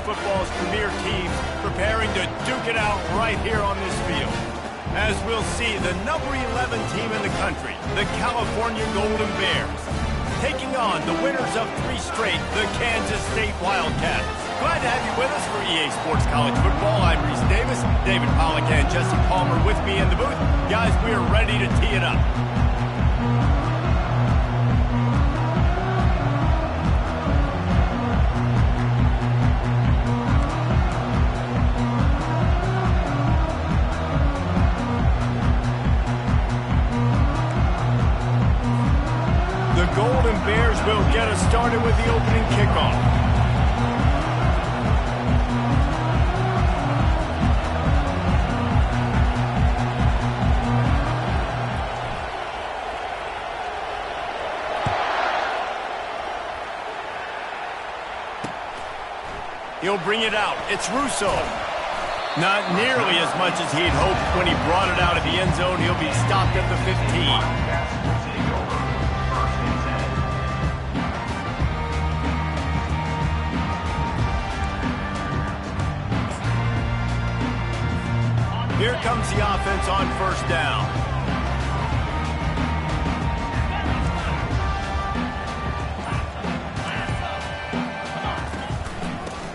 football's premier teams preparing to duke it out right here on this field. As we'll see, the number 11 team in the country, the California Golden Bears, taking on the winners of 3 straight, the Kansas State Wildcats. Glad to have you with us for EA Sports College Football. I'm Reese Davis, David Pollack and Jesse Palmer with me in the booth. Guys, we are ready to tee it up. The Golden Bears will get us started with the opening kickoff. He'll bring it out. It's Russo. Not nearly as much as he'd hoped when he brought it out of the end zone. He'll be stopped at the 15. Here comes the offense on first down.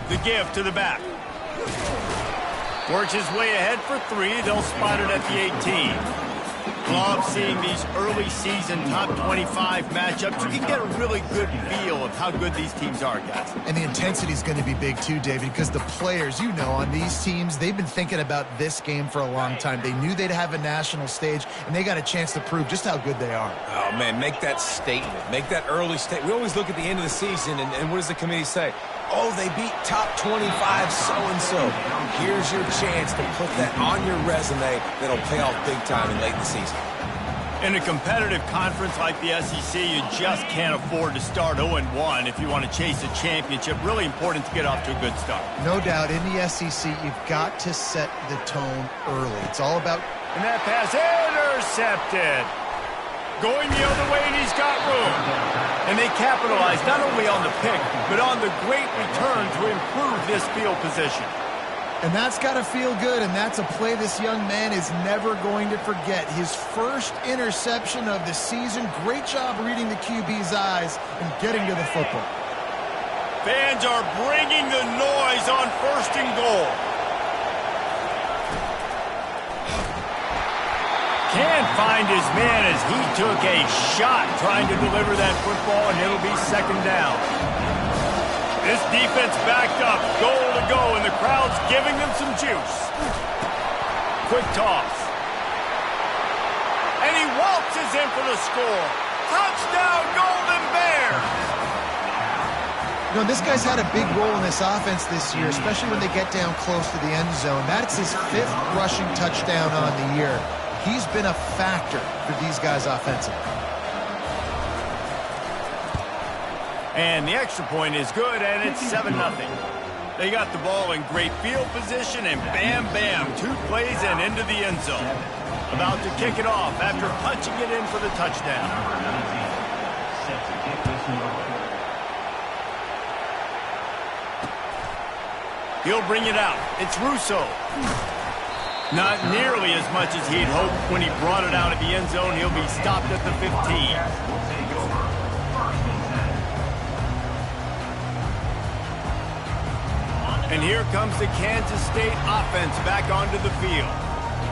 The give to the back. Works his way ahead for 3. They'll spot it at the 18. Love seeing these early season top 25 matchups. You can get a really good feel of how good these teams are, guys. And the intensity is going to be big too, David, because the players, you know, on these teams, they've been thinking about this game for a long time. They knew they'd have a national stage, and they got a chance to prove just how good they are. Oh, man, make that statement. Make that early statement. We always look at the end of the season, and what does the committee say? Oh, they beat top 25 so-and-so. Here's your chance to put that on your resume that'll pay off big time in late in the season. In a competitive conference like the SEC, you just can't afford to start 0-1 if you want to chase a championship. Really important to get off to a good start. No doubt, in the SEC, you've got to set the tone early. It's all about... And that pass intercepted. Going the other way, and he's got room. And they capitalize not only on the pick, but on the great return to improve this field position. And that's got to feel good, and that's a play this young man is never going to forget. His first interception of the season. Great job reading the QB's eyes and getting to the football. Fans are bringing the noise on 1st and goal. Can't find his man as he took a shot trying to deliver that football, and it'll be 2nd down. This defense backed up, goal to go, and the crowd's giving them some juice. Quick toss. And he waltzes in for the score. Touchdown, Golden Bears! You know, this guy's had a big role in this offense this year, especially when they get down close to the end zone. That's his 5th rushing touchdown on the year. He's been a factor for these guys offensively. And the extra point is good, and it's 7-0. They got the ball in great field position, and bam, bam, 2 plays and into the end zone. About to kick it off after punching it in for the touchdown. He'll bring it out. It's Russo. Not nearly as much as he'd hoped when he brought it out of the end zone. He'll be stopped at the 15. And here comes the Kansas State offense back onto the field.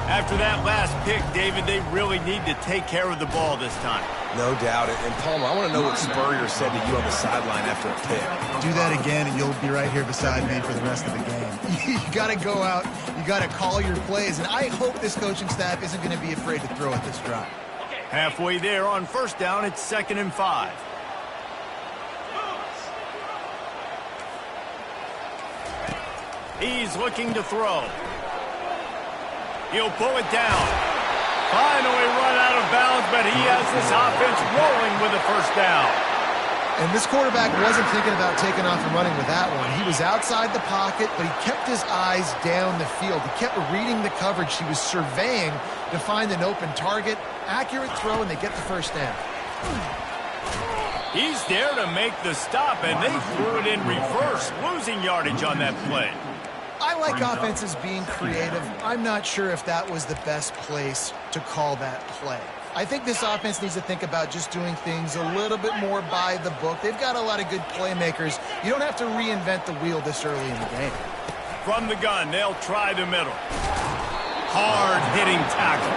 After that last pick, David, they really need to take care of the ball this time. No doubt. And Palmer, I want to know what Spurrier said to you on the sideline after a pick. Do that again, and you'll be right here beside me for the rest of the game. You got to go out. You got to call your plays. And I hope this coaching staff isn't going to be afraid to throw at this drive. Halfway there on 1st down, it's 2nd and 5. He's looking to throw. He'll pull it down. Finally run out of bounds, but he has this offense rolling with a 1st down. And this quarterback wasn't thinking about taking off and running with that one. He was outside the pocket, but he kept his eyes down the field. He kept reading the coverage. He was surveying to find an open target. Accurate throw, and they get the 1st down. 4th and 1. He's there to make the stop, and they threw it in reverse, losing yardage on that play. I like offenses being creative. I'm not sure if that was the best place to call that play. I think this offense needs to think about just doing things a little bit more by the book. They've got a lot of good playmakers. You don't have to reinvent the wheel this early in the game. From the gun, they'll try the middle. Hard-hitting tackle.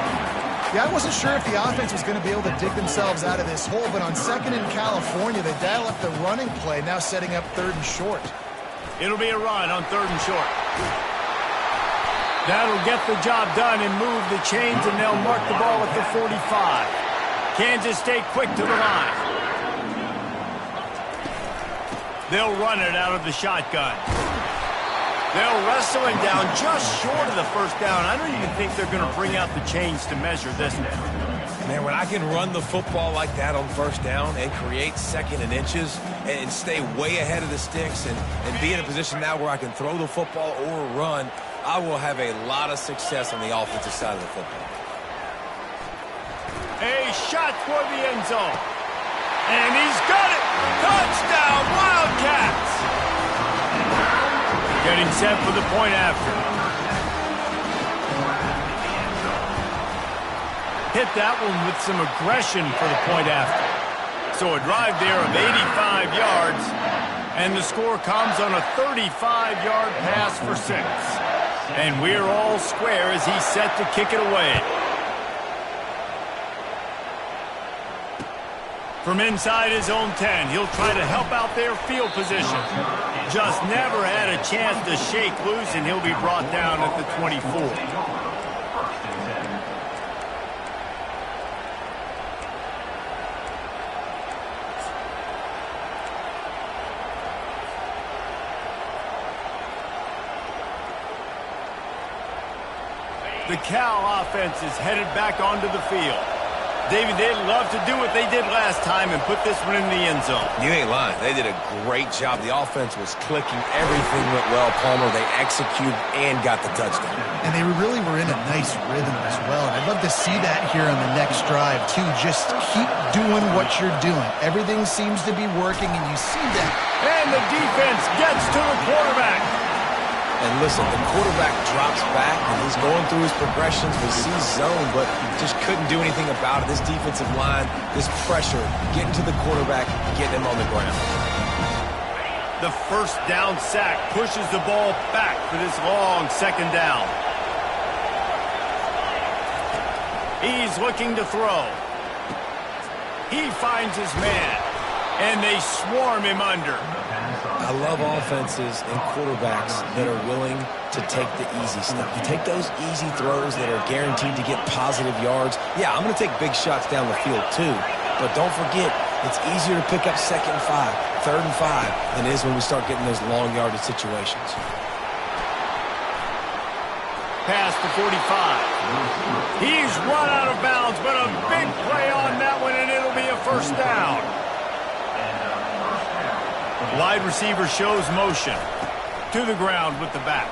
Yeah, I wasn't sure if the offense was going to be able to dig themselves out of this hole, but on second in California, they dial up the running play, now setting up third and short. It'll be a run on third and short. That'll get the job done and move the chains, and they'll mark the ball at the 45. Kansas State quick to the line. They'll run it out of the shotgun. They'll wrestle him down just short of the first down. I don't even think they're going to bring out the chains to measure this now. Man, when I can run the football like that on first down and create second and inches and stay way ahead of the sticks and be in a position now where I can throw the football or run, I will have a lot of success on the offensive side of the football. A shot for the end zone. And he's got it! Touchdown, Wildcats! Getting set for the point after. Hit that one with some aggression for the point after. So a drive there of 85 yards, and the score comes on a 35-yard pass for 6. And we're all square as he's set to kick it away. From inside his own 10, he'll try to help out their field position. Just never had a chance to shake loose, and he'll be brought down at the 24. The Cal offense is headed back onto the field. David, they'd love to do what they did last time and put this one in the end zone. You ain't lying. They did a great job. The offense was clicking. Everything went well, Palmer. They executed and got the touchdown. And they really were in a nice rhythm as well. And I'd love to see that here on the next drive, too. Just keep doing what you're doing. Everything seems to be working, and you see that. And the defense gets to the quarterback. And listen, the quarterback drops back, and he's going through his progressions. We see zone, but just couldn't do anything about it. This defensive line, this pressure, getting to the quarterback, getting him on the ground. The first down sack pushes the ball back for this long second down. He's looking to throw. He finds his man, and they swarm him under. I love offenses and quarterbacks that are willing to take the easy stuff. You take those easy throws that are guaranteed to get positive yards. Yeah, I'm going to take big shots down the field too. But don't forget, it's easier to pick up 2nd and 5, 3rd and 5 than it is when we start getting those long yardage situations. Past the 45. He's run out of bounds, but a big play on that one, and it'll be a first down. Wide receiver shows motion. To the ground with the back.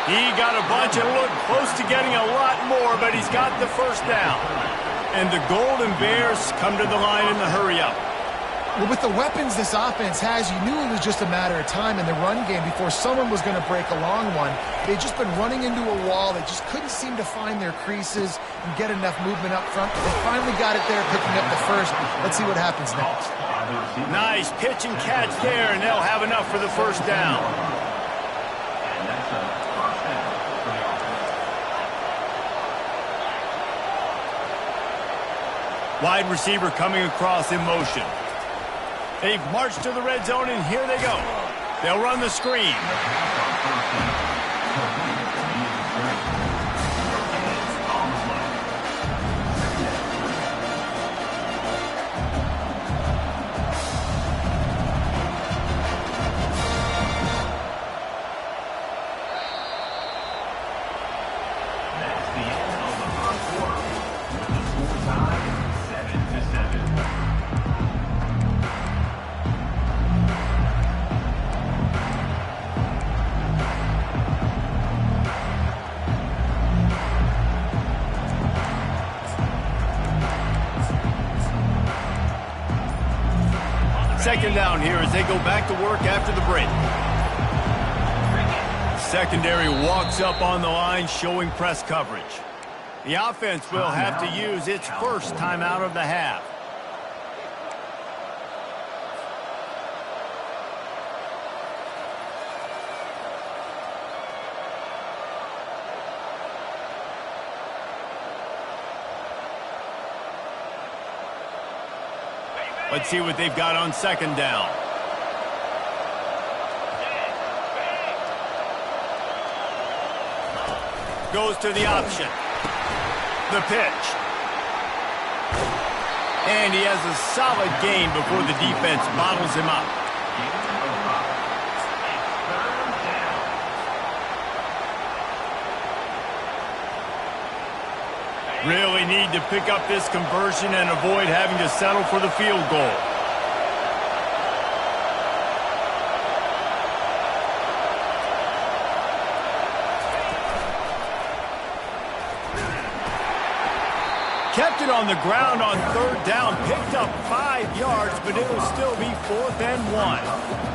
He got a bunch and looked close to getting a lot more, but he's got the first down. And the Golden Bears come to the line in the hurry-up. Well, with the weapons this offense has, you knew it was just a matter of time in the run game before someone was going to break a long one. They'd just been running into a wall. They just couldn't seem to find their creases and get enough movement up front. They finally got it there, picking up the first. Let's see what happens next. Nice pitch and catch there, and they'll have enough for the first down. Wide receiver coming across in motion. They've marched to the red zone, and here they go. They'll run the screen. second down here as they go back to work after the break. Secondary walks up on the line, showing press coverage. The offense will have to use its first timeout of the half. Let's see what they've got on second down. Goes to the option. The pitch. And he has a solid gain before the defense bottles him up. Really need to pick up this conversion and avoid having to settle for the field goal. Kept it on the ground on third down, picked up 5 yards, but it'll still be 4th and 1.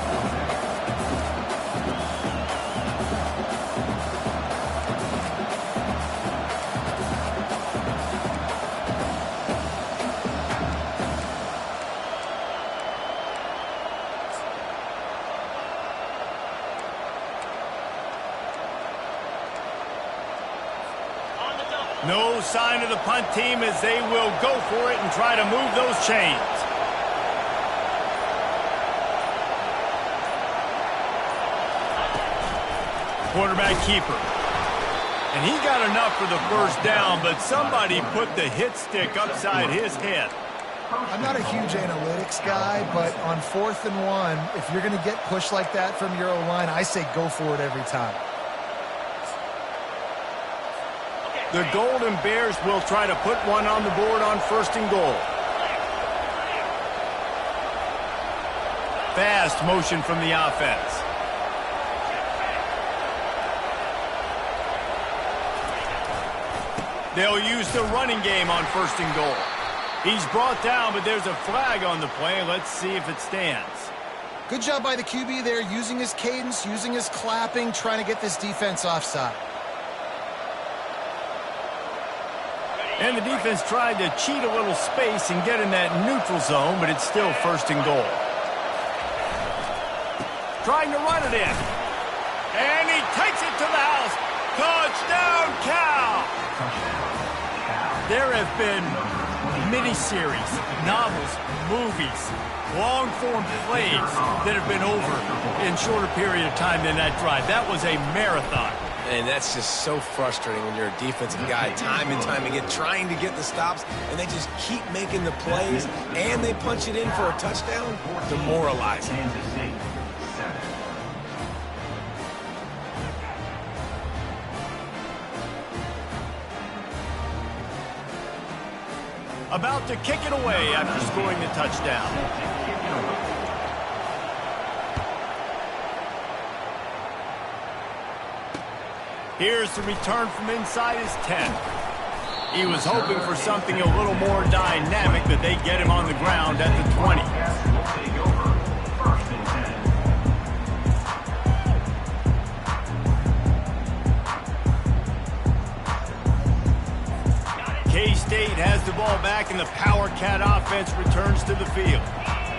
No sign of the punt team as they will go for it and try to move those chains. Quarterback keeper. And he got enough for the first down, but somebody put the hit stick upside his head. I'm not a huge analytics guy, but on 4th and 1, if you're going to get pushed like that from your O-line, I say go for it every time. The Golden Bears will try to put one on the board on 1st and goal. Fast motion from the offense. They'll use the running game on 1st and goal. He's brought down, but there's a flag on the play. Let's see if it stands. Good job by the QB there, using his cadence, using his clapping, trying to get this defense offside. And the defense tried to cheat a little space and get in that neutral zone, but it's still 1st and goal. Trying to run it in. And he takes it to the house. Touchdown, Cal! There have been miniseries, novels, movies, long-form plays that have been over in shorter period of time than that drive. That was a marathon. And that's just so frustrating when you're a defensive guy, time and time again, trying to get the stops, and they just keep making the plays, and they punch it in for a touchdown. Demoralizing. About to kick it away after scoring the touchdown. Here's the return from inside his 10. He was hoping for something a little more dynamic, but they get him on the ground at the 20. K-State has the ball back, and the Power Cat offense returns to the field.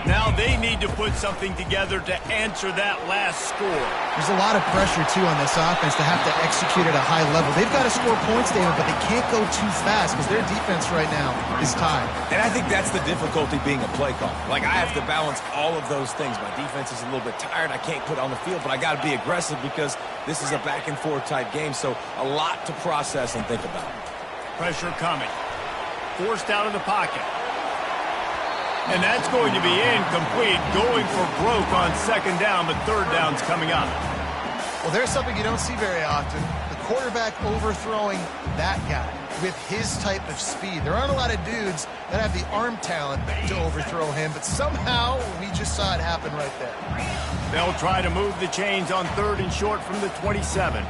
Now they need to put something together to answer that last score. There's a lot of pressure, too, on this offense to have to execute at a high level. They've got to score points, David, but they can't go too fast because their defense right now is tied. And I think that's the difficulty being a play caller. Like, I have to balance all of those things. My defense is a little bit tired. I can't put it on the field, but I got to be aggressive because this is a back-and-forth type game, so a lot to process and think about. Pressure coming. Forced out of the pocket. And that's going to be incomplete, going for broke on 2nd down, but 3rd down's coming up. Well, there's something you don't see very often. The quarterback overthrowing that guy with his type of speed. There aren't a lot of dudes that have the arm talent to overthrow him, but somehow we just saw it happen right there. They'll try to move the chains on 3rd and short from the 27.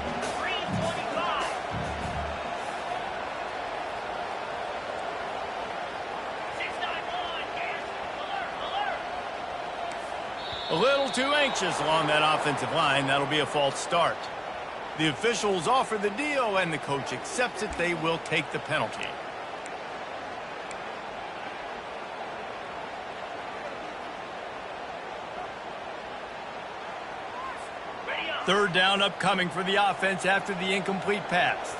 inches along that offensive line. That'll be a false start. The officials offer the deal, and the coach accepts it. They will take the penalty. Third down upcoming for the offense after the incomplete pass.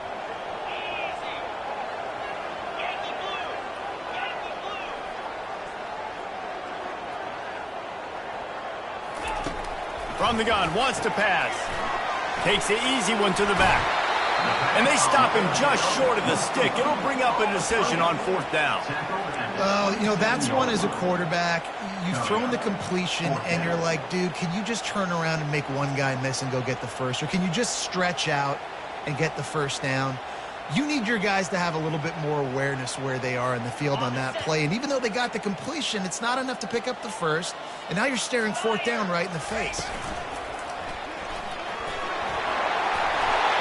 From the gun, wants to pass. Takes the easy one to the back. And they stop him just short of the stick. It'll bring up a decision on fourth down. You know, that's one as a quarterback. You've thrown the completion, and you're like, dude, can you just turn around and make one guy miss and go get the first? Or can you just stretch out and get the first down? You need your guys to have a little bit more awareness where they are in the field on that play. And even though they got the completion, it's not enough to pick up the first. And now you're staring fourth down right in the face.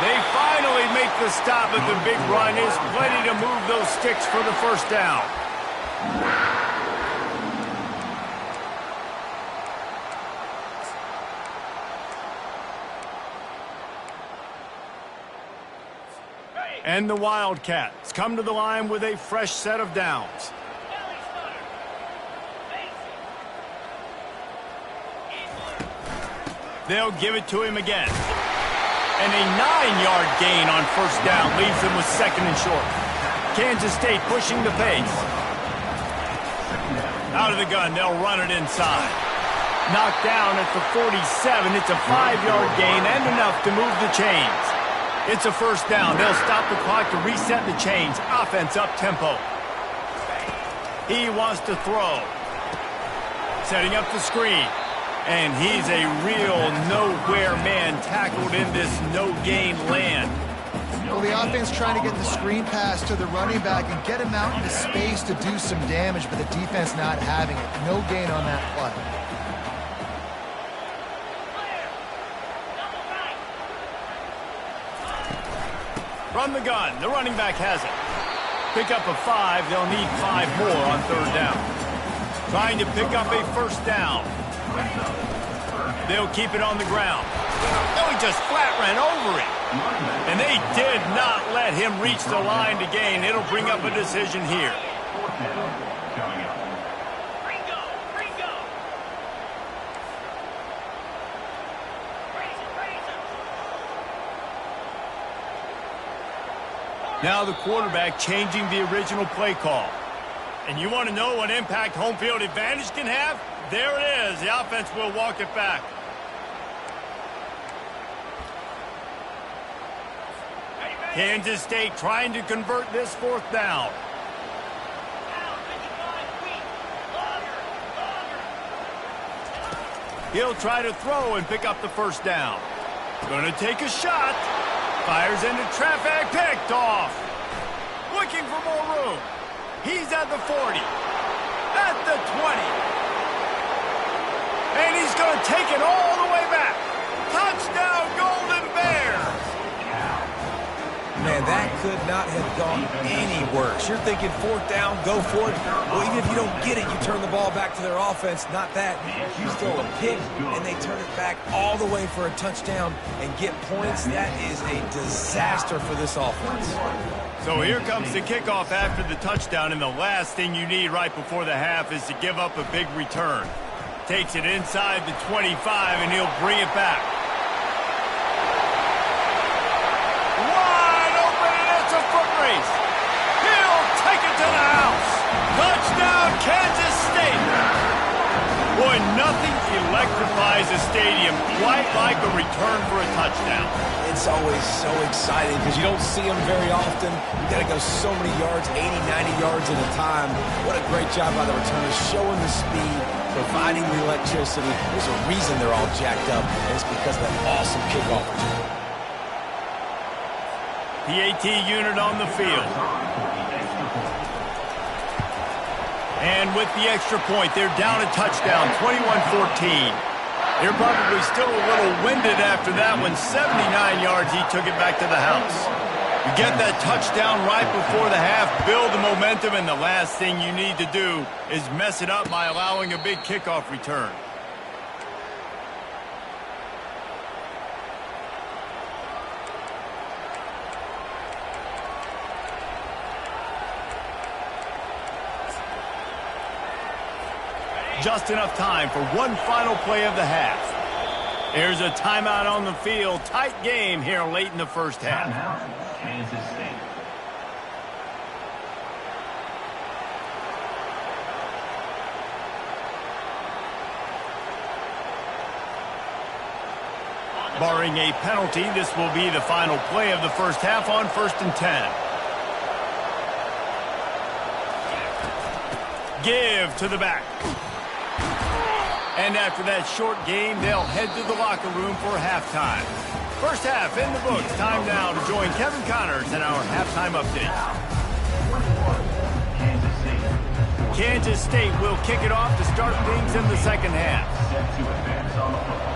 They finally make the stop, but the big run is plenty to move those sticks for the first down. And the Wildcats come to the line with a fresh set of downs. They'll give it to him again. And a 9-yard gain on first down leaves them with second and short. Kansas State pushing the pace. Out of the gun, they'll run it inside. Knocked down at the 47. It's a 5-yard gain and enough to move the chains. It's a first down. They'll stop the clock to reset the chains. Offense up tempo. He wants to throw. Setting up the screen. And he's a real nowhere man tackled in this no-gain land. Well, the offense trying to get the screen pass to the running back and get him out into space to do some damage, but the defense not having it. No gain on that play. From the gun, the running back has it. Pick up a 5, they'll need 5 more on third down. Trying to pick up a first down. They'll keep it on the ground. Oh, he just flat ran over it. And they did not let him reach the line to gain. It'll bring up a decision here. Now the quarterback changing the original play call. And you want to know what impact home field advantage can have? There it is. The offense will walk it back. Kansas State trying to convert this fourth down. He'll try to throw and pick up the first down. Going to take a shot. Fires into traffic, picked off. Looking for more room. He's at the 40. At the 20. And he's going to take it all the way back. Touchdown, Golden Bears. Man, that could not have gone any worse. You're thinking fourth down, go for it. Well, even if you don't get it, you turn the ball back to their offense. Not that. You throw a pick, and they turn it back all the way for a touchdown and get points. That is a disaster for this offense. So here comes the kickoff after the touchdown, and the last thing you need right before the half is to give up a big return. Takes it inside the 25, and he'll bring it back. Wide open, and it's a foot race. He'll take it to the house. Touchdown, Kansas State. Boy, nothing electrifies a stadium quite like a return for a touchdown. It's always so exciting because you don't see them very often. You got to go so many yards, 80, 90 yards at a time. What a great job by the returners, showing the speed, providing the electricity. There's a reason they're all jacked up, and it's because of that awesome kickoff return. PAT unit on the field. And with the extra point, they're down a touchdown, 21-14. They're probably still a little winded after that one. 79 yards, he took it back to the house. You get that touchdown right before the half, build the momentum, and the last thing you need to do is mess it up by allowing a big kickoff return. just enough time for one final play of the half. There's a timeout on the field. Tight game here late in the first half. Timeout, Kansas State. Barring a penalty, this will be the final play of the first half on 1st and 10. Give to the back. And after that short game, they'll head to the locker room for halftime. First half in the books. Time now to join Kevin Connors in our halftime update. Kansas State will kick it off to start things in the second half. Set to advance on the football.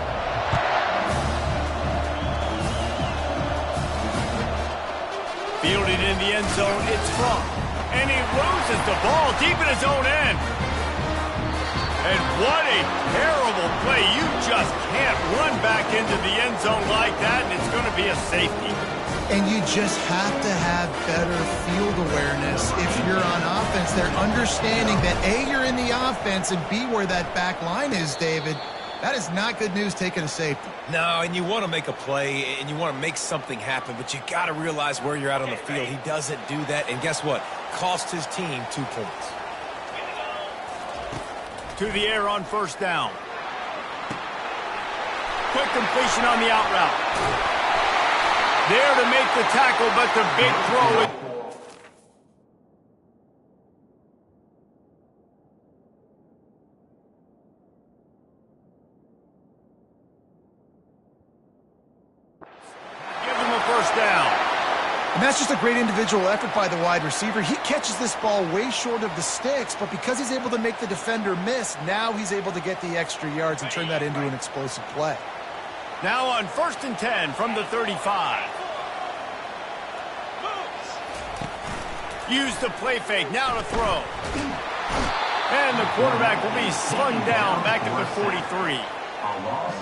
Fielded in the end zone, it's Fromm. And he loses the ball deep in his own end. And what a terrible play. You just can't run back into the end zone like that, and it's going to be a safety. And you just have to have better field awareness if you're on offense. They're understanding that A, you're in the offense, and B, where that back line is, David. That is not good news taking a safety. No, and you want to make a play, and you want to make something happen, but you got to realize where you're at on the field. He doesn't do that, and guess what? Cost his team 2 points. To the air on first down. Quick completion on the out route. There to make the tackle, but the big throw. Give them a first down. And that's just a great individual effort by the wide receiver. He catches this ball way short of the sticks, but because he's able to make the defender miss, now he's able to get the extra yards and turn that into an explosive play. Now on 1st and 10 from the 35. Use the play fake, now to throw. And the quarterback will be slung down back at the 43.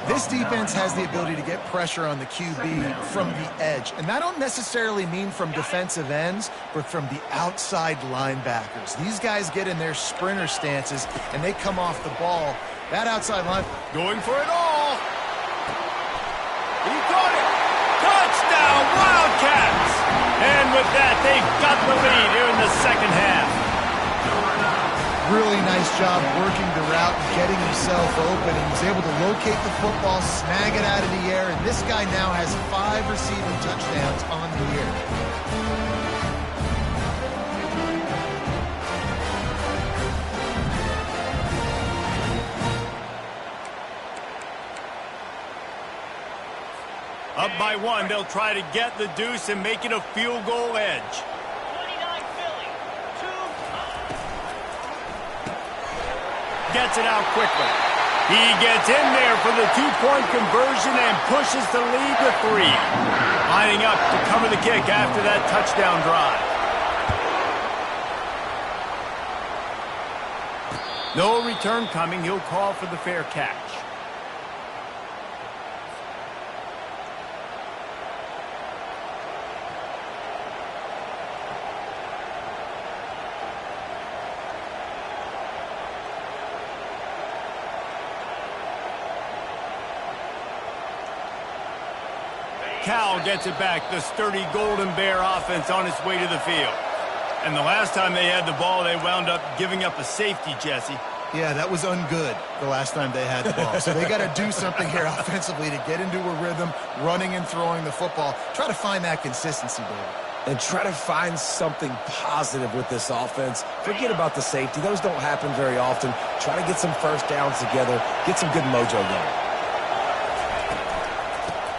This defense has the ability to get pressure on the QB from the edge. And I don't necessarily mean from defensive ends, but from the outside linebackers. These guys get in their sprinter stances, and they come off the ball. That outside line... Going for it all. He caught it. Touchdown, Wildcats. And with that, they've got the lead here in the second half. Really nice job working the route and getting himself open. He was able to locate the football, snag it out of the air, and this guy now has 5 receiving touchdowns on the year. Up by 1, they'll try to get the deuce and make it a field goal edge. Gets it out quickly. He gets in there for the 2-point conversion and pushes the lead to 3. Lining up to cover the kick after that touchdown drive. No return coming. He'll call for the fair catch. Cal gets it back, the sturdy Golden Bear offense on its way to the field. And the last time they had the ball, they wound up giving up a safety, Jesse. Yeah, that was ungood the last time they had the ball. So they got to do something here offensively to get into a rhythm, running and throwing the football. Try to find that consistency, David. And try to find something positive with this offense. Forget about the safety. Those don't happen very often. Try to get some first downs together, get some good mojo going.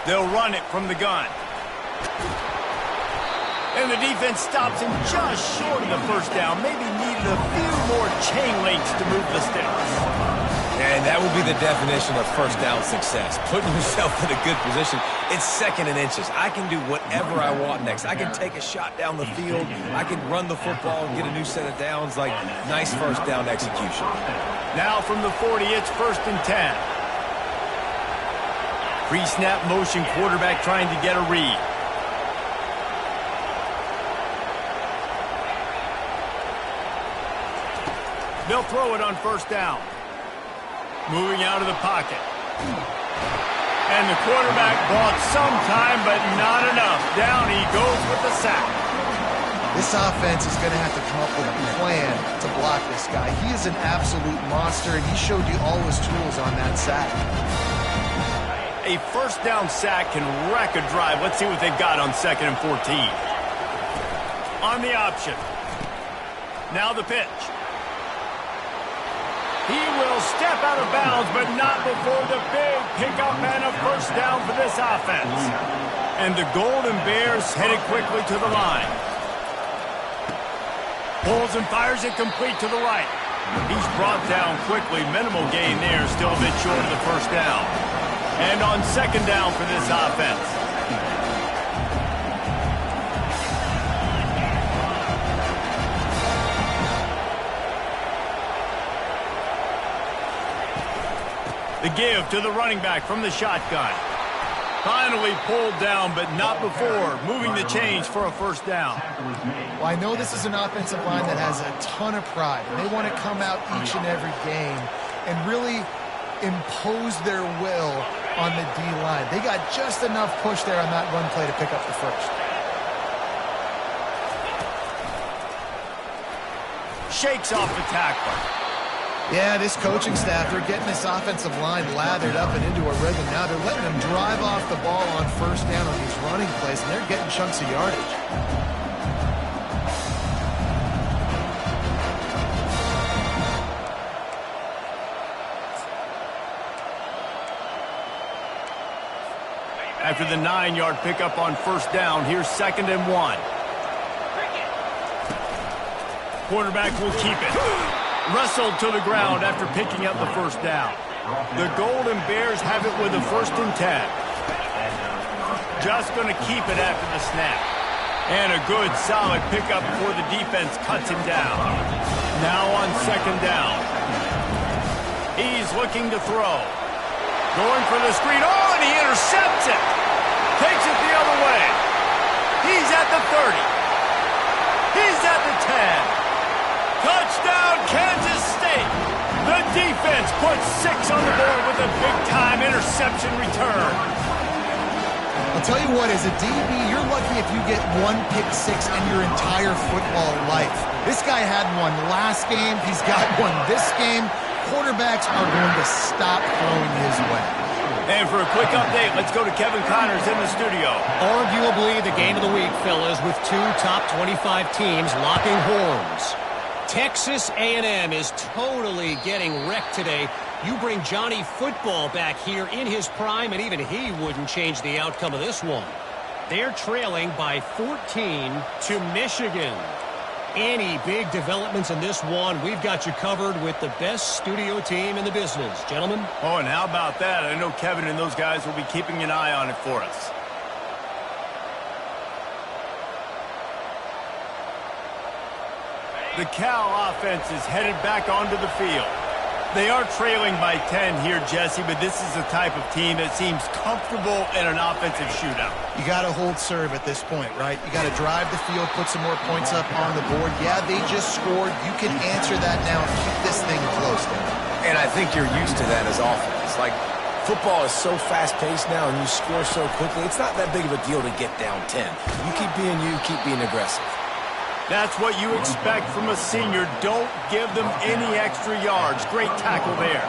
They'll run it from the gun. And the defense stops him just short of the first down. Maybe needed a few more chain links to move the sticks. And that will be the definition of first down success. Putting yourself in a good position. It's 2nd and inches. I can do whatever I want next. I can take a shot down the field. I can run the football and get a new set of downs. Like, nice first down execution. Now from the 40, it's 1st and 10. Pre-snap motion, quarterback trying to get a read. They'll throw it on first down. Moving out of the pocket. And the quarterback bought some time, but not enough. Down he goes with the sack. This offense is going to have to come up with a plan to block this guy. He is an absolute monster, and he showed you all his tools on that sack. A first down sack can wreck a drive. Let's see what they've got on 2nd and 14. On the option. Now the pitch. He will step out of bounds, but not before the big pickup and a first down for this offense. And the Golden Bears headed quickly to the line. Pulls and fires it complete to the right. He's brought down quickly. Minimal gain there, still a bit short of the first down. And on 2nd down for this offense. The give to the running back from the shotgun. Finally pulled down, but not before moving the chains for a first down. Well, I know this is an offensive line that has a ton of pride. And they want to come out each and every game and really impose their will on the D-line. They got just enough push there on that run play to pick up the first. Shakes off the tackler. Yeah, this coaching staff, they're getting this offensive line lathered up and into a rhythm now. They're letting them drive off the ball on first down on these running plays, and they're getting chunks of yardage. After the 9-yard pickup on first down, here's 2nd and 1. Quarterback will keep it. Wrestled to the ground after picking up the first down. The Golden Bears have it with a 1st and 10. Just going to keep it after the snap. And a good, solid pickup before the defense cuts him down. Now on 2nd down. He's looking to throw. Going for the screen. Oh, and he intercepts it. Takes it the other way. He's at the 30. He's at the 10. Touchdown, Kansas State. The defense puts 6 on the board with a big-time interception return. I'll tell you what, as a DB, you're lucky if you get 1 pick six in your entire football life. This guy had one last game. He's got one this game. Quarterbacks are going to stop throwing his way. And for a quick update, let's go to Kevin Connors in the studio. Arguably the game of the week, fellas, with 2 top 25 teams locking horns. Texas A&M is totally getting wrecked today. You bring Johnny Football back here in his prime, and even he wouldn't change the outcome of this one. They're trailing by 14 to Michigan. Any big developments in this one, we've got you covered with the best studio team in the business. Gentlemen? Oh, and how about that? I know Kevin and those guys will be keeping an eye on it for us. The Cal offense is headed back onto the field. They are trailing by 10 here, Jesse, but this is the type of team that seems comfortable in an offensive shootout. You got to hold serve at this point, right? You got to drive the field, put some more points up on the board. Yeah, they just scored. You can answer that now and keep this thing close. And I think you're used to that as offense. Like, football is so fast-paced now and you score so quickly, it's not that big of a deal to get down 10. You keep being aggressive. That's what you expect from a senior. Don't give them any extra yards. Great tackle there.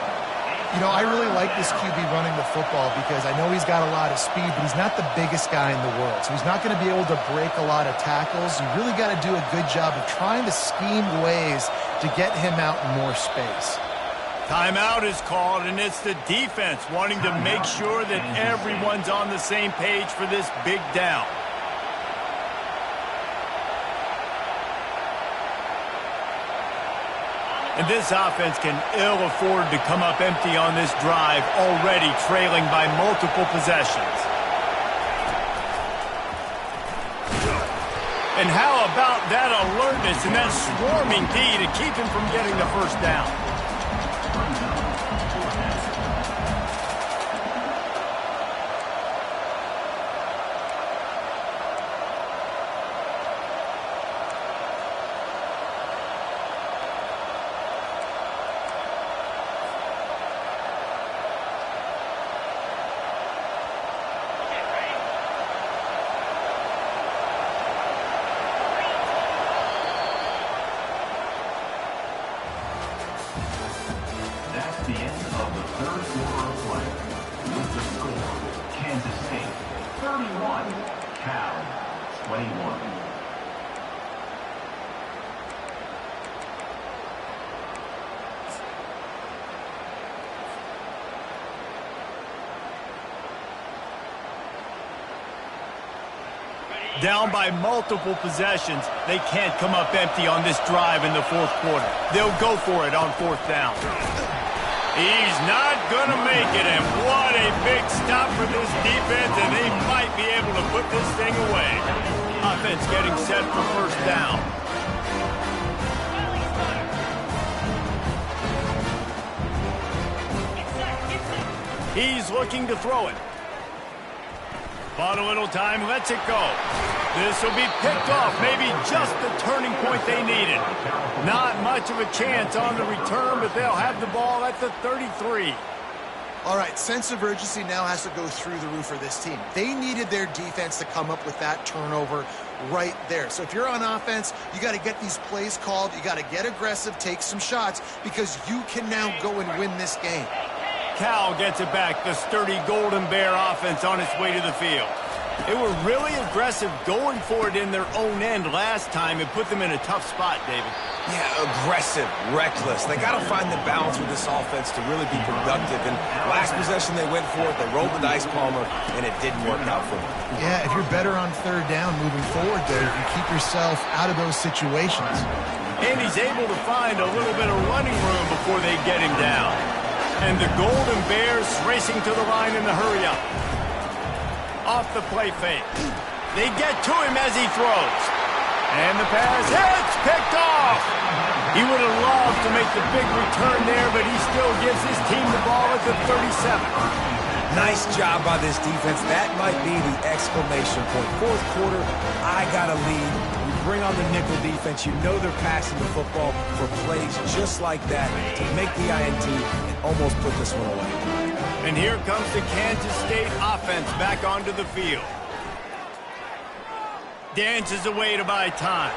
You know, I really like this QB running the football because I know he's got a lot of speed, but he's not the biggest guy in the world. So he's not going to be able to break a lot of tackles. You really got to do a good job of trying to scheme ways to get him out in more space. Timeout is called, and it's the defense wanting to make sure that everyone's on the same page for this big down. And this offense can ill afford to come up empty on this drive, already trailing by multiple possessions. And how about that alertness and that swarming D to keep him from getting the first down? 31, Cal, 21. Down by multiple possessions, they can't come up empty on this drive in the fourth quarter. They'll go for it on fourth down. He's not going to make it, and what a big stop for this defense, and they might be able to put this thing away. Offense getting set for first down. He's looking to throw it. Bought a little time, lets it go. This will be picked off, maybe just the turning point they needed. Not much of a chance on the return, but they'll have the ball at the 33. All right, sense of urgency now has to go through the roof for this team. They needed their defense to come up with that turnover right there. So if you're on offense, you got to get these plays called. You got to get aggressive, take some shots, because you can now go and win this game. Cal gets it back, the sturdy Golden Bear offense on its way to the field. They were really aggressive going for it in their own end last time and put them in a tough spot, David. Yeah, aggressive, reckless. They got to find the balance with this offense to really be productive. And last possession they went for it, they rolled the dice, Palmer, and it didn't work out for them. Yeah, if you're better on third down moving forward, Dave, you keep yourself out of those situations. And he's able to find a little bit of running room before they get him down. And the Golden Bears racing to the line in the hurry-up. Off the play fake. They get to him as he throws. And the pass hits, picked off. He would have loved to make the big return there, but he still gives his team the ball at the 37. Nice job by this defense. That might be the exclamation point. Fourth quarter, I got a lead. You bring on the nickel defense. You know they're passing the football for plays just like that to make the INT and almost put this one away. And here comes the Kansas State offense back onto the field. Dances away to buy time.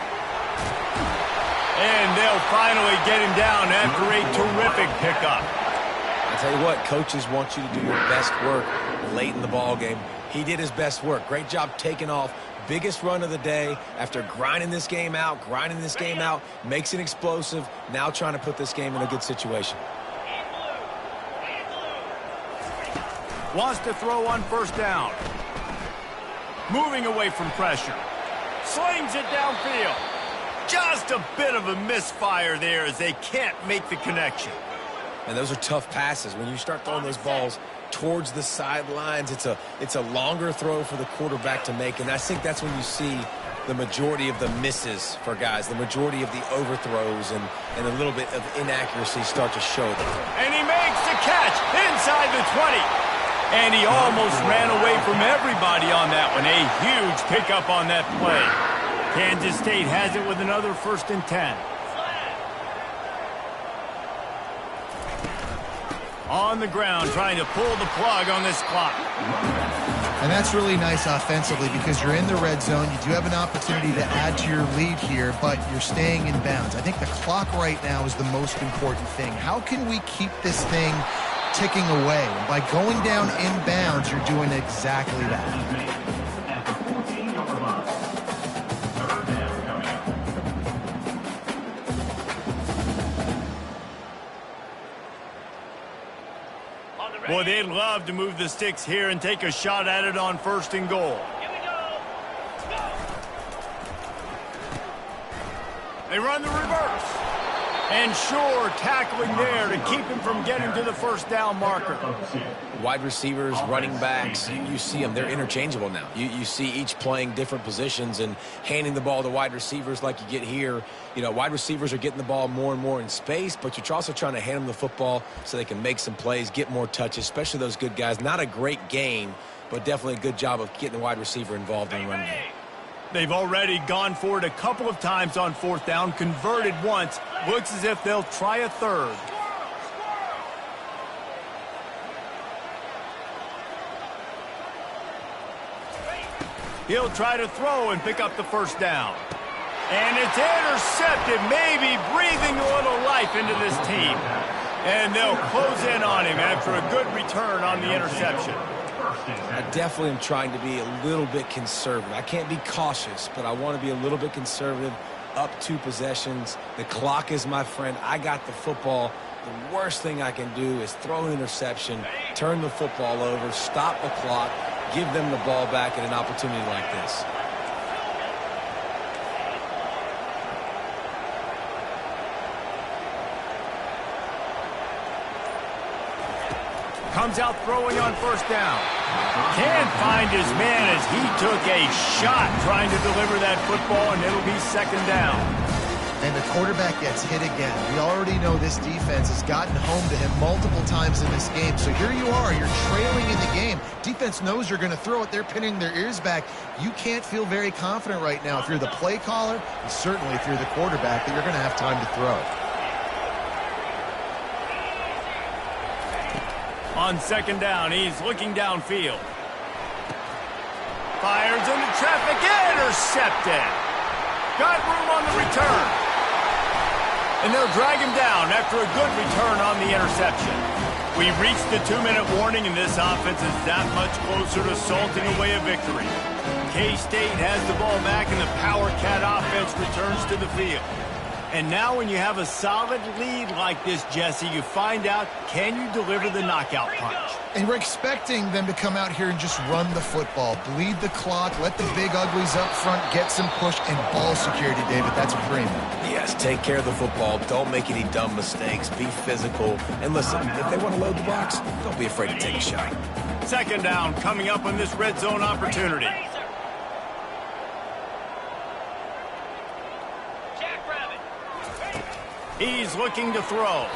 And they'll finally get him down after a terrific pickup. I tell you what, coaches want you to do your best work late in the ball game. He did his best work. Great job taking off. Biggest run of the day after grinding this game out, makes it explosive, now trying to put this game in a good situation. Wants to throw on first down. Moving away from pressure. Slings it downfield. Just a bit of a misfire there as they can't make the connection. And those are tough passes. When you start throwing those balls towards the sidelines, it's a longer throw for the quarterback to make. And I think that's when you see the majority of the misses for guys, the majority of the overthrows and a little bit of inaccuracy start to show them. And he makes the catch inside the 20. And he almost ran away from everybody on that one. A huge pickup on that play. Kansas State has it with another 1st and 10. On the ground, trying to pull the plug on this clock. And that's really nice offensively because you're in the red zone. You do have an opportunity to add to your lead here, but you're staying in bounds. I think the clock right now is the most important thing. How can we keep this thing ticking away? And by going down in bounds, you're doing exactly that. At the 14-yard line. Third down coming up. Boy, they'd love to move the sticks here and take a shot at it on 1st and goal. They run the reverse. And sure, tackling there to keep him from getting to the first down marker. Wide receivers, running backs, you see them. They're interchangeable now. You see each playing different positions and handing the ball to wide receivers like you get here. You know, wide receivers are getting the ball more and more in space, but you're also trying to hand them the football so they can make some plays, get more touches, especially those good guys. Not a great game, but definitely a good job of getting the wide receiver involved in the run game. They've already gone for it a couple of times on 4th down, converted once. Looks as if they'll try a third. He'll try to throw and pick up the first down. And it's intercepted, maybe breathing a little life into this team. And they'll close in on him after a good return on the interception. I definitely am trying to be a little bit conservative. I can't be cautious, but I want to be a little bit conservative. Up 2 possessions. The clock is my friend. I got the football. The worst thing I can do is throw an interception, turn the football over, stop the clock, give them the ball back at an opportunity like this. Comes out throwing on first down. Can't find his man as he took a shot trying to deliver that football, and it'll be second down. And the quarterback gets hit again. We already know this defense has gotten home to him multiple times in this game. So here you are, you're trailing in the game. Defense knows you're going to throw it. They're pinning their ears back. You can't feel very confident right now if you're the play caller, and certainly if you're the quarterback, that you're going to have time to throw. On second down, he's looking downfield. Fires into traffic, intercepted. Got room on the return. And they'll drag him down after a good return on the interception. We've reached the 2-minute warning, and this offense is that much closer to salting away a victory. K-State has the ball back, and the Power Cat offense returns to the field. And now when you have a solid lead like this, Jesse, you find out, can you deliver the knockout punch? And we're expecting them to come out here and just run the football, bleed the clock, let the big uglies up front get some push and ball security, David. That's premium. Yes, take care of the football. Don't make any dumb mistakes. Be physical. And listen, if they want to load the box, don't be afraid to take a shot. Second down coming up on this red zone opportunity. He's looking to throw.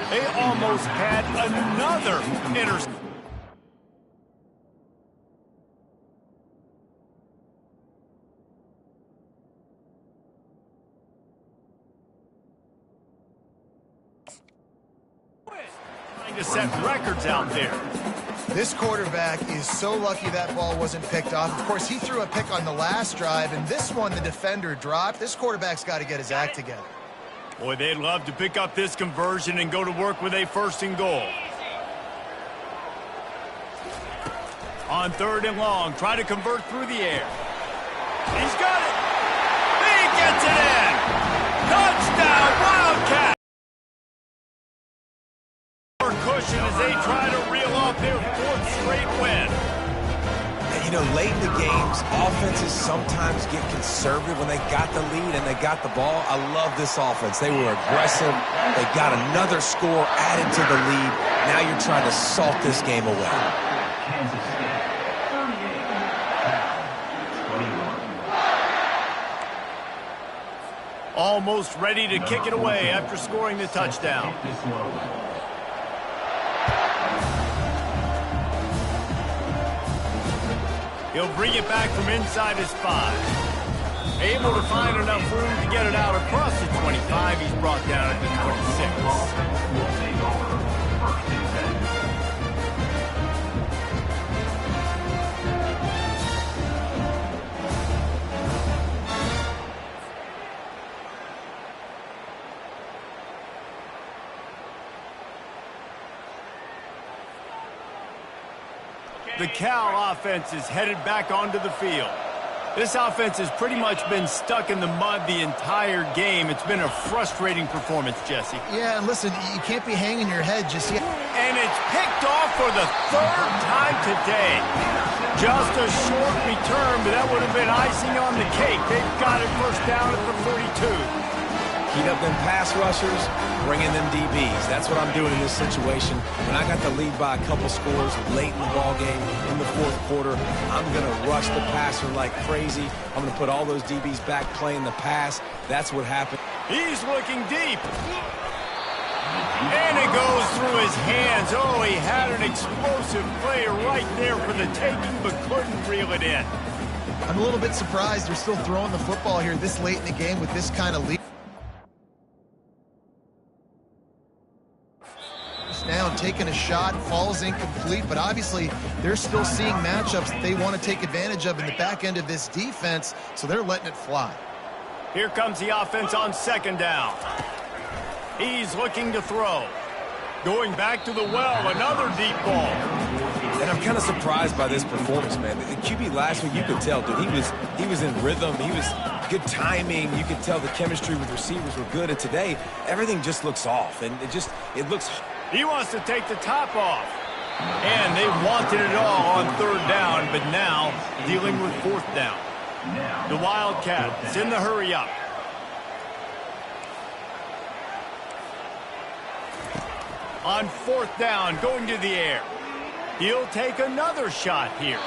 They almost had another interception. Trying to set records out there. This quarterback is so lucky that ball wasn't picked off. Of course, he threw a pick on the last drive, and this one the defender dropped. This quarterback's got to get his act together. Boy, they'd love to pick up this conversion and go to work with a first and goal. On third and long, try to convert through the air. He's got it. He gets it in. Touchdown, Wildcat. Cushion as they try to reel off their 4th straight win. You know, late in the games, offenses sometimes get conservative when they got the lead and they got the ball. I love this offense. They were aggressive. They got another score added to the lead. Now you're trying to salt this game away. Almost ready to kick it away after scoring the touchdown. He'll bring it back from inside his 5. Able to find enough room to get it out across the 25. He's brought down at the 26. Will take over first and 10. The Cal offense is headed back onto the field. This offense has pretty much been stuck in the mud the entire game. It's been a frustrating performance, Jesse. Yeah, and listen, you can't be hanging your head just yet. And it's picked off for the 3rd time today. Just a short return, but that would have been icing on the cake. They've got it first down at the 42. Heat up them pass rushers, bring in them DBs. That's what I'm doing in this situation. When I got the lead by a couple scores late in the ball game in the 4th quarter, I'm going to rush the passer like crazy. I'm going to put all those DBs back playing the pass. That's what happened. He's looking deep. And it goes through his hands. Oh, he had an explosive play right there for the taking, but couldn't reel it in. I'm a little bit surprised they're still throwing the football here this late in the game with this kind of lead. Down, taking a shot, falls incomplete, but obviously they're still seeing matchups that they want to take advantage of in the back end of this defense, so they're letting it fly. Here comes the offense on second down. He's looking to throw. Going back to the well, another deep ball. And I'm kind of surprised by this performance, man. The QB last week, you could tell, dude, he was in rhythm. He was good timing. You could tell the chemistry with receivers were good. And today, everything just looks off. And it looks... He wants to take the top off. And they wanted it all on third down, but now dealing with fourth down. The Wildcats in the hurry up. On fourth down, going to the air. He'll take another shot here.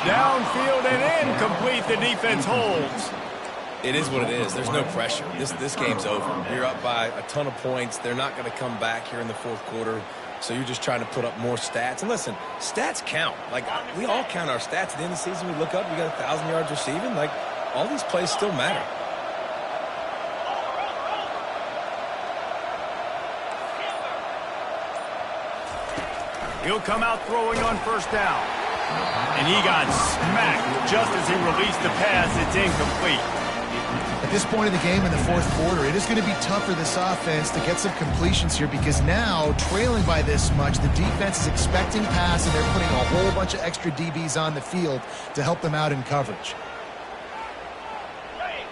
Downfield and incomplete. The defense holds. It is what it is. There's no pressure. This game's over. You're up by a ton of points. They're not going to come back here in the fourth quarter. So you're just trying to put up more stats. And listen, stats count. Like, we all count our stats. At the end of the season, we look up, we got 1,000 yards receiving. Like, all these plays still matter. He'll come out throwing on first down. And he got smacked just as he released the pass. It's incomplete. At this point in the game in the fourth quarter, it is going to be tough for this offense to get some completions here because now, trailing by this much, the defense is expecting pass and they're putting a whole bunch of extra DBs on the field to help them out in coverage.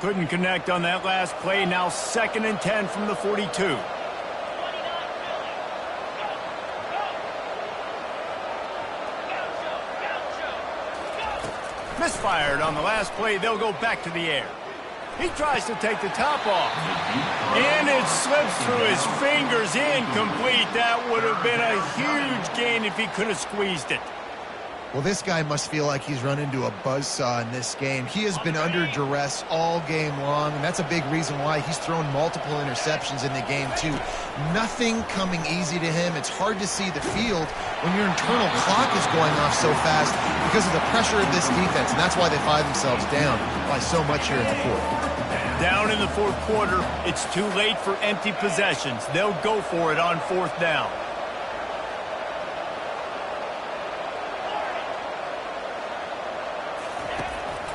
Couldn't connect on that last play. Now 2nd and 10 from the 42. Misfired on the last play. They'll go back to the air. He tries to take the top off. And it slips through his fingers. Incomplete. That would have been a huge gain if he could have squeezed it. Well, this guy must feel like he's run into a buzzsaw in this game. He has been under duress all game long, and that's a big reason why he's thrown multiple interceptions in the game, too. Nothing coming easy to him. It's hard to see the field when your internal clock is going off so fast because of the pressure of this defense, and that's why they find themselves down by so much here in the fourth. Down in the fourth quarter, it's too late for empty possessions. They'll go for it on fourth down.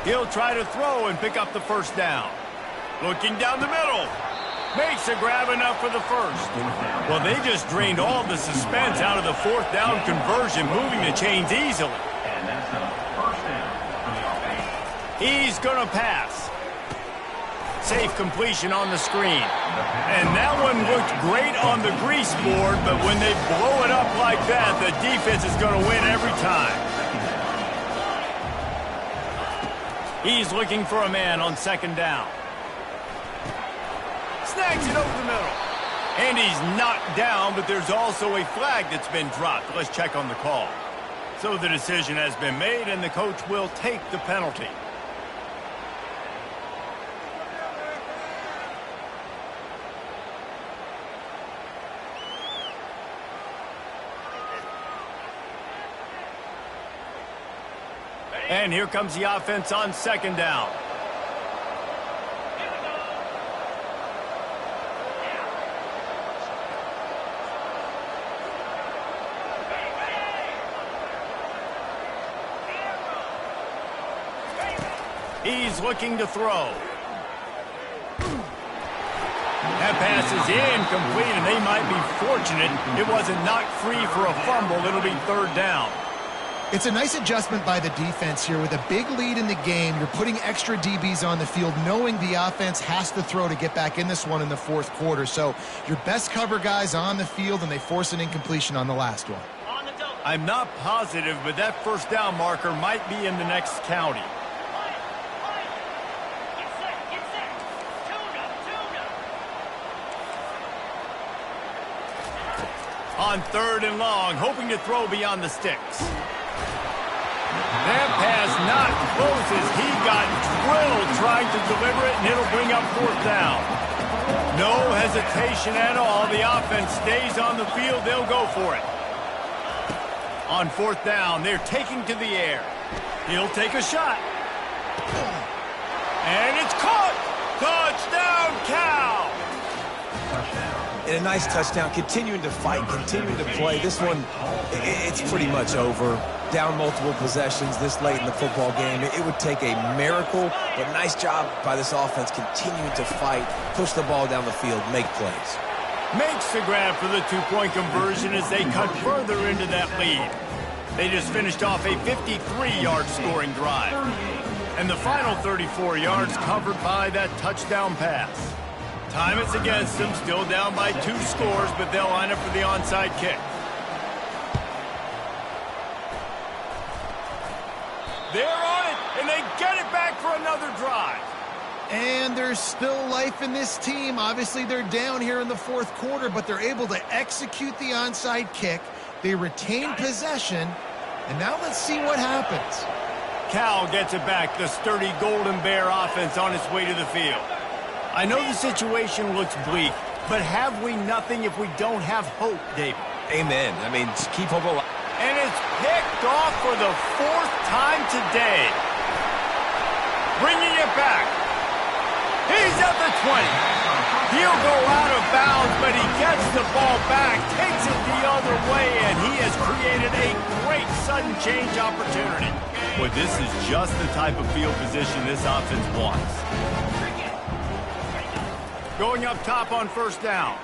He'll try to throw and pick up the first down. Looking down the middle. Makes a grab enough for the first. Well, they just drained all the suspense out of the fourth down conversion, moving the chains easily. And that's a first down for the offense. He's going to pass. Safe completion on the screen. And that one looked great on the grease board, but when they blow it up like that, the defense is going to win every time. He's looking for a man on 2nd down. Snags it over the middle. And he's knocked down, but there's also a flag that's been dropped. Let's check on the call. So the decision has been made, and the coach will take the penalty. And here comes the offense on 2nd down. He's looking to throw. That pass is incomplete, and they might be fortunate it wasn't knocked free for a fumble. It'll be 3rd down. It's a nice adjustment by the defense here. With a big lead in the game, you're putting extra DBs on the field, knowing the offense has to throw to get back in this one in the fourth quarter. So your best cover guys on the field, and they force an incompletion on the last one. I'm not positive, but that first down marker might be in the next county. On 3rd and long, hoping to throw beyond the sticks. That pass not close as he got drilled trying to deliver it, and it'll bring up 4th down. No hesitation at all. The offense stays on the field. They'll go for it. On 4th down, they're taking to the air. He'll take a shot. And it's caught. Touchdown, Cal. And a nice touchdown, continuing to fight, continuing to play. This one, it's pretty much over. Down multiple possessions this late in the football game. It would take a miracle, but nice job by this offense continuing to fight, push the ball down the field, make plays. Makes the grab for the 2-point conversion as they cut further into that lead. They just finished off a 53-yard scoring drive. And the final 34 yards covered by that touchdown pass. Time is against them, still down by 2 scores, but they'll line up for the onside kick. They're on it, and they get it back for another drive. And there's still life in this team. Obviously, they're down here in the 4th quarter, but they're able to execute the onside kick. They retain possession, and now let's see what happens. Cal gets it back, the sturdy Golden Bear offense on its way to the field. I know the situation looks bleak, but have we nothing if we don't have hope, David? Amen. I mean, just keep hope alive. And it's picked off for the 4th time today. Bringing it back. He's at the 20. He'll go out of bounds, but he gets the ball back, takes it the other way, and he has created a great sudden change opportunity. But this is just the type of field position this offense wants. Going up top on 1st down.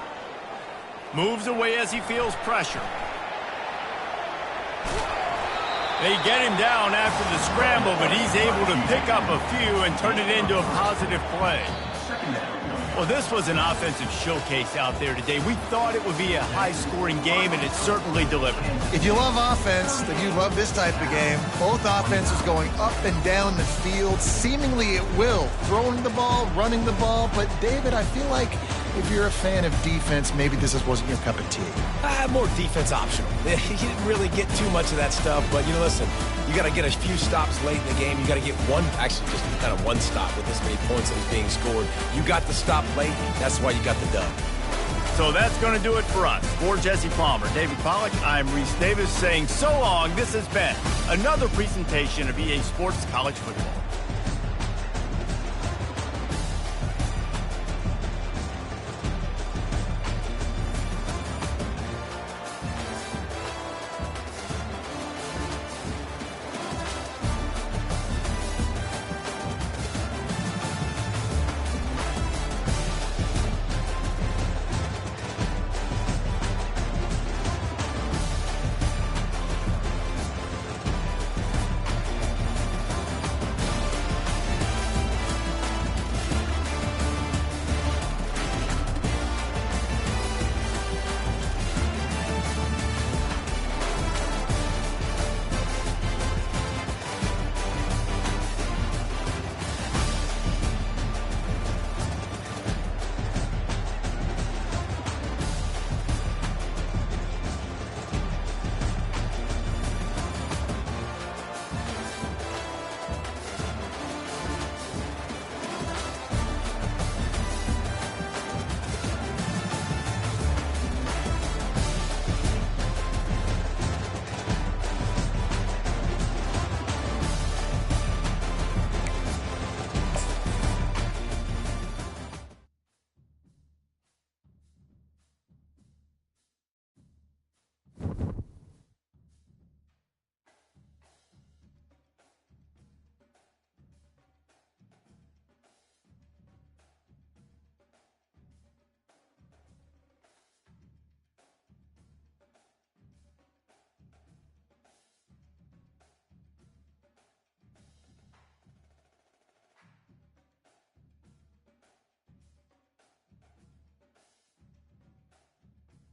Moves away as he feels pressure. They get him down after the scramble, but he's able to pick up a few and turn it into a positive play. Well, this was an offensive showcase out there today. We thought it would be a high-scoring game, and it certainly delivered. If you love offense, then you love this type of game. Both offenses going up and down the field, seemingly at will. Throwing the ball, running the ball. But, David, I feel like if you're a fan of defense, maybe this wasn't your cup of tea. More defense optional. You didn't really get too much of that stuff, but, listen, you got to get a few stops late in the game. You got to get actually just kind of one stop with this many points that was being scored. You got the stop late. That's why you got the dub. So that's going to do it for us. For Jesse Palmer, David Pollack, I'm Reese Davis saying so long. This has been another presentation of EA Sports College Football.